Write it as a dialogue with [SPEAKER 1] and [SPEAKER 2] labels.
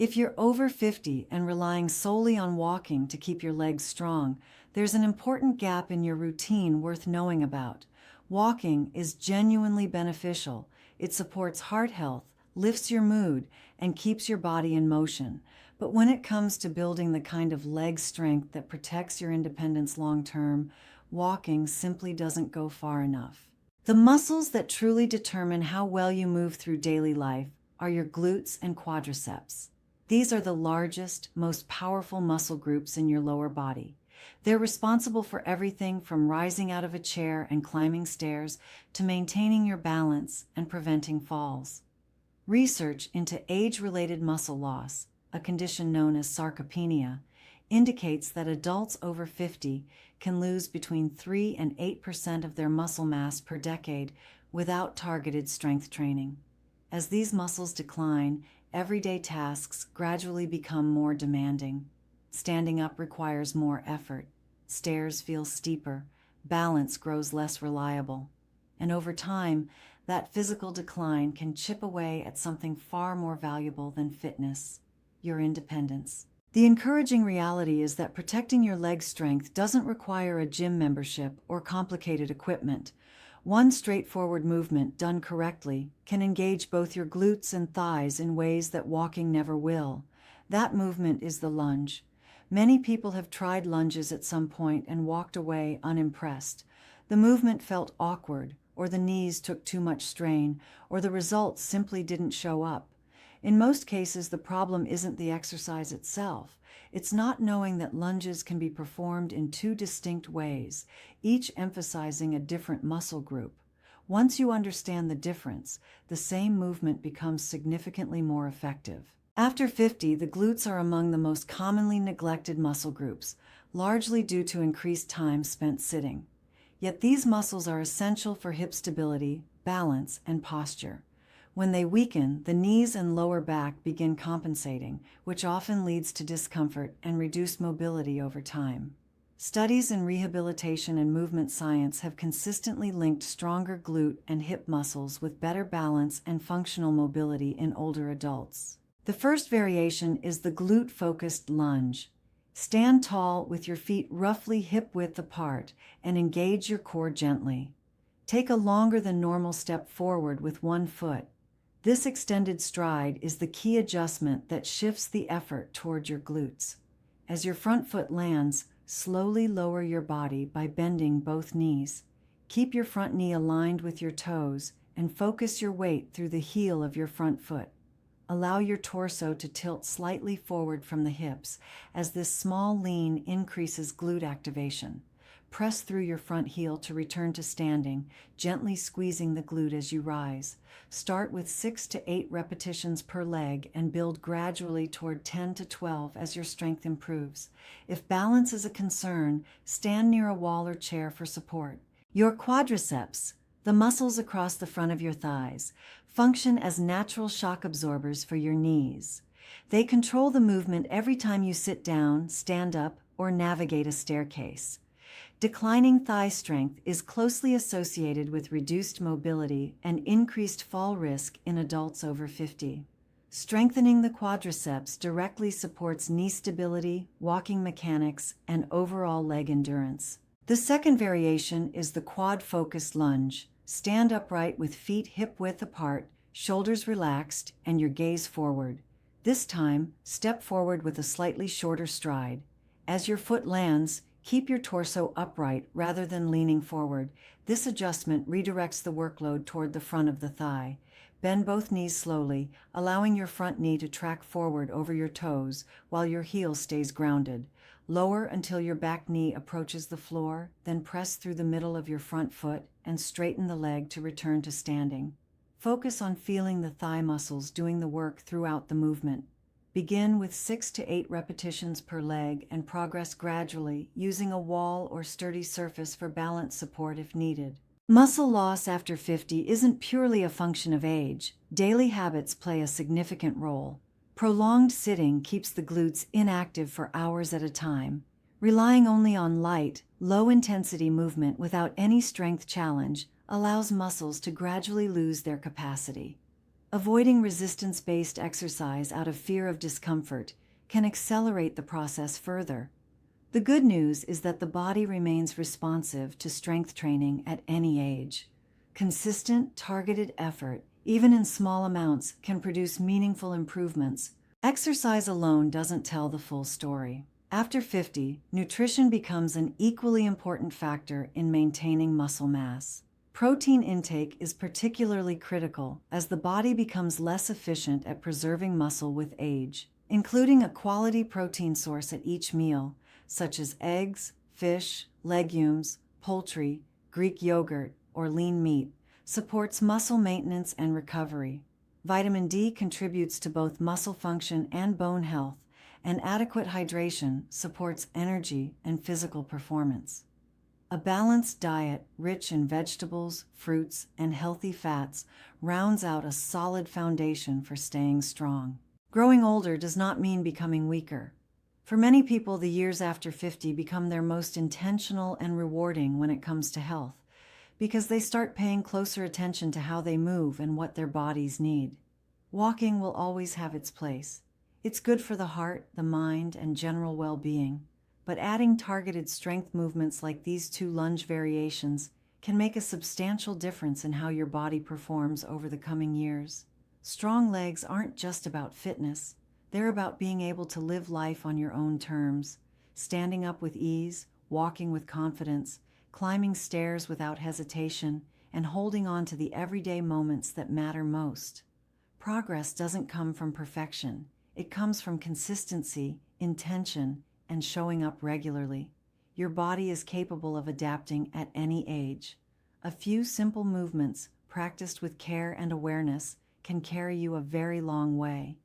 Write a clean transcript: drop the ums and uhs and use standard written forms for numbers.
[SPEAKER 1] If you're over 50 and relying solely on walking to keep your legs strong, there's an important gap in your routine worth knowing about. Walking is genuinely beneficial. It supports heart health, lifts your mood, and keeps your body in motion. But when it comes to building the kind of leg strength that protects your independence long term, walking simply doesn't go far enough. The muscles that truly determine how well you move through daily life are your glutes and quadriceps. These are the largest, most powerful muscle groups in your lower body. They're responsible for everything from rising out of a chair and climbing stairs to maintaining your balance and preventing falls. Research into age-related muscle loss, a condition known as sarcopenia, indicates that adults over 50 can lose between 3 and 8% of their muscle mass per decade without targeted strength training. As these muscles decline, everyday tasks gradually become more demanding. Standing up requires more effort. Stairs feel steeper. Balance grows less reliable. And over time, that physical decline can chip away at something far more valuable than fitness: your independence. The encouraging reality is that protecting your leg strength doesn't require a gym membership or complicated equipment. One straightforward movement done correctly can engage both your glutes and thighs in ways that walking never will. That movement is the lunge. Many people have tried lunges at some point and walked away unimpressed. The movement felt awkward, or the knees took too much strain, or the results simply didn't show up. In most cases, the problem isn't the exercise itself. It's not knowing that lunges can be performed in two distinct ways, each emphasizing a different muscle group. Once you understand the difference, the same movement becomes significantly more effective. After 50, the glutes are among the most commonly neglected muscle groups, largely due to increased time spent sitting. Yet these muscles are essential for hip stability, balance, and posture. When they weaken, the knees and lower back begin compensating, which often leads to discomfort and reduced mobility over time. Studies in rehabilitation and movement science have consistently linked stronger glute and hip muscles with better balance and functional mobility in older adults. The first variation is the glute-focused lunge. Stand tall with your feet roughly hip-width apart and engage your core gently. Take a longer than normal step forward with one foot. This extended stride is the key adjustment that shifts the effort toward your glutes. As your front foot lands, slowly lower your body by bending both knees. Keep your front knee aligned with your toes and focus your weight through the heel of your front foot. Allow your torso to tilt slightly forward from the hips as this small lean increases glute activation. Press through your front heel to return to standing, gently squeezing the glute as you rise. Start with 6 to 8 repetitions per leg and build gradually toward 10 to 12 as your strength improves. If balance is a concern, stand near a wall or chair for support. Your quadriceps, the muscles across the front of your thighs, function as natural shock absorbers for your knees. They control the movement every time you sit down, stand up, or navigate a staircase. Declining thigh strength is closely associated with reduced mobility and increased fall risk in adults over 50. Strengthening the quadriceps directly supports knee stability, walking mechanics, and overall leg endurance. The second variation is the quad-focused lunge. Stand upright with feet hip-width apart, shoulders relaxed, and your gaze forward. This time, step forward with a slightly shorter stride. As your foot lands, keep your torso upright rather than leaning forward. This adjustment redirects the workload toward the front of the thigh. Bend both knees slowly, allowing your front knee to track forward over your toes while your heel stays grounded. Lower until your back knee approaches the floor, then press through the middle of your front foot and straighten the leg to return to standing. Focus on feeling the thigh muscles doing the work throughout the movement. Begin with 6 to 8 repetitions per leg and progress gradually, using a wall or sturdy surface for balance support if needed. Muscle loss after 50 isn't purely a function of age. Daily habits play a significant role. Prolonged sitting keeps the glutes inactive for hours at a time. Relying only on light, low-intensity movement without any strength challenge allows muscles to gradually lose their capacity. Avoiding resistance-based exercise out of fear of discomfort can accelerate the process further. The good news is that the body remains responsive to strength training at any age. Consistent, targeted effort, even in small amounts, can produce meaningful improvements. Exercise alone doesn't tell the full story. After 50, nutrition becomes an equally important factor in maintaining muscle mass. Protein intake is particularly critical as the body becomes less efficient at preserving muscle with age. Including a quality protein source at each meal, such as eggs, fish, legumes, poultry, Greek yogurt, or lean meat, supports muscle maintenance and recovery. Vitamin D contributes to both muscle function and bone health, and adequate hydration supports energy and physical performance. A balanced diet, rich in vegetables, fruits, and healthy fats, rounds out a solid foundation for staying strong. Growing older does not mean becoming weaker. For many people, the years after 50 become their most intentional and rewarding when it comes to health, because they start paying closer attention to how they move and what their bodies need. Walking will always have its place. It's good for the heart, the mind, and general well-being. But adding targeted strength movements like these 2 lunge variations can make a substantial difference in how your body performs over the coming years. Strong legs aren't just about fitness. They're about being able to live life on your own terms, standing up with ease, walking with confidence, climbing stairs without hesitation, and holding on to the everyday moments that matter most. Progress doesn't come from perfection. It comes from consistency, intention, and showing up regularly. Your body is capable of adapting at any age. A few simple movements, practiced with care and awareness, can carry you a very long way.